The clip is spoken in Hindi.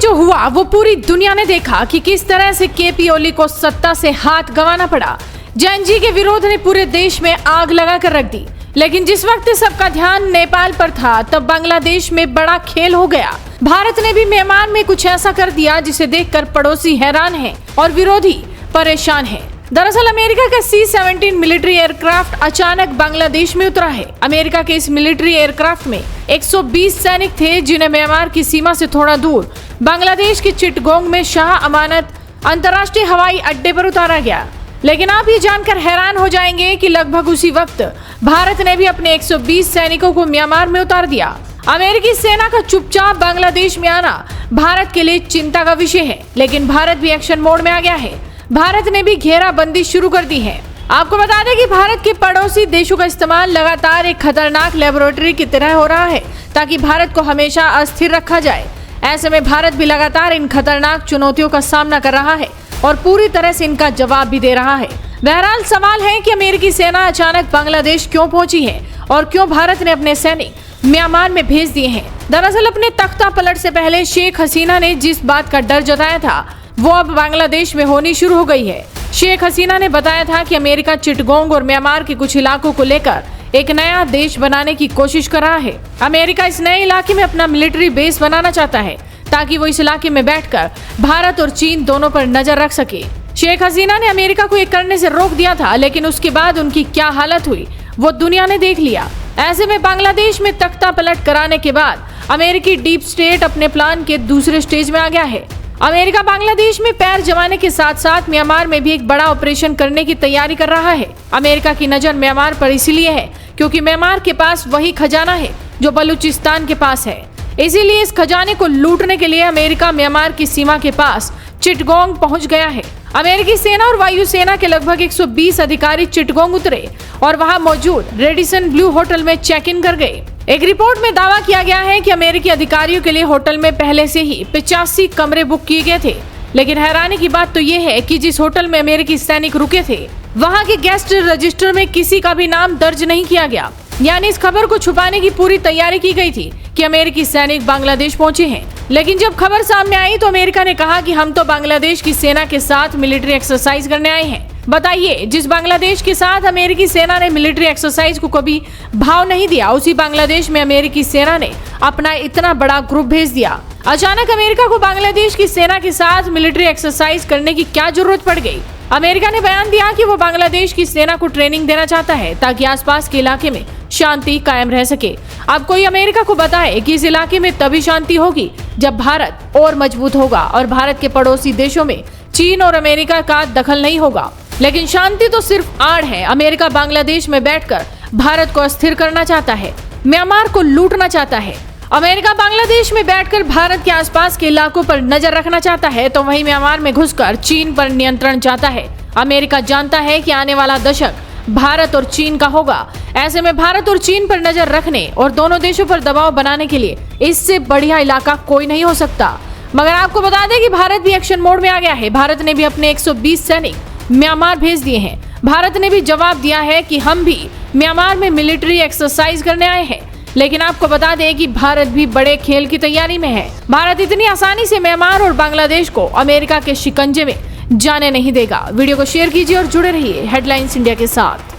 जो हुआ वो पूरी दुनिया ने देखा कि किस तरह से केपी ओली को सत्ता से हाथ गंवाना पड़ा। जैन जी के विरोध ने पूरे देश में आग लगा कर रख दी। लेकिन जिस वक्त सबका ध्यान नेपाल पर था तब बांग्लादेश में बड़ा खेल हो गया। भारत ने भी म्यांमार में कुछ ऐसा कर दिया जिसे देखकर पड़ोसी हैरान हैं और विरोधी परेशान हैं। दरअसल अमेरिका का C-17 मिलिट्री एयरक्राफ्ट अचानक बांग्लादेश में उतरा है। अमेरिका के इस मिलिट्री एयरक्राफ्ट में 120 सैनिक थे जिन्हें म्यांमार की सीमा से थोड़ा दूर बांग्लादेश के चिटगोंग में शाह अमानत अंतर्राष्ट्रीय हवाई अड्डे पर उतारा गया। लेकिन आप ये जानकर हैरान हो जाएंगे कि लगभग उसी वक्त भारत ने भी अपने 120 सैनिकों को म्यांमार में उतार दिया। अमेरिकी सेना का चुपचाप बांग्लादेश में आना भारत के लिए चिंता का विषय है, लेकिन भारत भी एक्शन मोड में आ गया है। भारत ने भी घेराबंदी शुरू कर दी है। आपको बता दें कि भारत के पड़ोसी देशों का इस्तेमाल लगातार एक खतरनाक लेबोरेटरी की तरह हो रहा है ताकि भारत को हमेशा अस्थिर रखा जाए। ऐसे में भारत भी लगातार इन खतरनाक चुनौतियों का सामना कर रहा है और पूरी तरह से इनका जवाब भी दे रहा है। बहरहाल सवाल है कि अमेरिकी सेना अचानक बांग्लादेश क्यों पहुंची है और क्यों भारत ने अपने सैनिक म्यांमार में भेज दिए हैं। दरअसल अपने तख्ता पलट से पहले शेख हसीना ने जिस बात का डर जताया था वो अब बांग्लादेश में होनी शुरू हो गई है। शेख हसीना ने बताया था कि अमेरिका चिटगोंग और म्यांमार के कुछ इलाकों को लेकर एक नया देश बनाने की कोशिश कर रहा है। अमेरिका इस नए इलाके में अपना मिलिट्री बेस बनाना चाहता है ताकि वो इस इलाके में बैठकर भारत और चीन दोनों पर नजर रख सके। शेख हसीना ने अमेरिका को ये करने से रोक दिया था, लेकिन उसके बाद उनकी क्या हालत हुई वो दुनिया ने देख लिया। ऐसे में बांग्लादेश में तख्ता पलट कराने के बाद अमेरिकी डीप स्टेट अपने प्लान के दूसरे स्टेज में आ गया है। अमेरिका बांग्लादेश में पैर जमाने के साथ साथ म्यांमार में भी एक बड़ा ऑपरेशन करने की तैयारी कर रहा है। अमेरिका की नजर म्यांमार पर इसलिए है क्योंकि म्यांमार के पास वही खजाना है जो बलूचिस्तान के पास है। इसीलिए इस खजाने को लूटने के लिए अमेरिका म्यांमार की सीमा के पास चिटगोंग पहुंच गया है। अमेरिकी सेना और वायुसेना के लगभग 120 अधिकारी चिटगोंग उतरे और वहां मौजूद रेडिसन ब्लू होटल में चेक इन कर गए। एक रिपोर्ट में दावा किया गया है कि अमेरिकी अधिकारियों के लिए होटल में पहले से ही 85 कमरे बुक किए गए थे। लेकिन हैरानी की बात तो ये है कि जिस होटल में अमेरिकी सैनिक रुके थे वहां के गेस्ट रजिस्टर में किसी का भी नाम दर्ज नहीं किया गया। यानी इस खबर को छुपाने की पूरी तैयारी की गई थी कि अमेरिकी सैनिक बांग्लादेश पहुंचे हैं। लेकिन जब खबर सामने आई तो अमेरिका ने कहा कि हम तो बांग्लादेश की सेना के साथ मिलिट्री एक्सरसाइज करने आए हैं। बताइए, जिस बांग्लादेश के साथ अमेरिकी सेना ने मिलिट्री एक्सरसाइज को कभी भाव नहीं दिया, उसी बांग्लादेश में अमेरिकी सेना ने अपना इतना बड़ा ग्रुप भेज दिया। अचानक अमेरिका को बांग्लादेश की सेना के साथ मिलिट्री एक्सरसाइज करने की क्या जरूरत पड़ गई? अमेरिका ने बयान दिया कि वो बांग्लादेश की सेना को ट्रेनिंग देना चाहता है ताकि आसपास के इलाके में शांति कायम रह सके। अब कोई अमेरिका को बताए कि इस इलाके में तभी शांति होगी जब भारत और मजबूत होगा और भारत के पड़ोसी देशों में चीन और अमेरिका का दखल नहीं होगा। लेकिन शांति तो सिर्फ आड़ है। अमेरिका बांग्लादेश में बैठकर भारत को अस्थिर करना चाहता है, म्यांमार को लूटना चाहता है। अमेरिका बांग्लादेश में बैठकर भारत के आसपास के इलाकों पर नजर रखना चाहता है तो वहीं म्यांमार में घुसकर चीन पर नियंत्रण चाहता है। अमेरिका जानता है कि आने वाला दशक भारत और चीन का होगा। ऐसे में भारत और चीन पर नजर रखने और दोनों देशों पर दबाव बनाने के लिए इससे बढ़िया इलाका कोई नहीं हो सकता। मगर आपको बता दें कि भारत भी एक्शन मोड में आ गया है। भारत ने भी अपने 120 सैनिक म्यांमार भेज दिए हैं। भारत ने भी जवाब दिया है कि हम भी म्यांमार में मिलिट्री एक्सरसाइज करने आए हैं। लेकिन आपको बता दें कि भारत भी बड़े खेल की तैयारी में है। भारत इतनी आसानी से म्यांमार और बांग्लादेश को अमेरिका के शिकंजे में जाने नहीं देगा। वीडियो को शेयर कीजिए और जुड़े रहिए हेडलाइंस इंडिया के साथ।